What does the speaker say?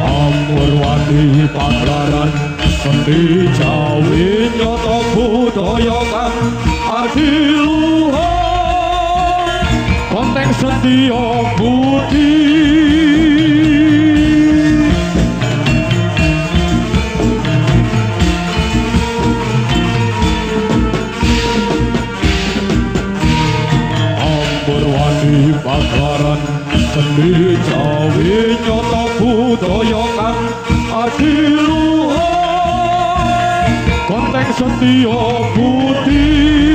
Amurwati Pagelaran Seni Jawi Nyoto budaya kang adiluhur konteng setya budi Amurwati Pagelaran Seni Jawi Nyoto budaya kang adiluhur konteng setya budi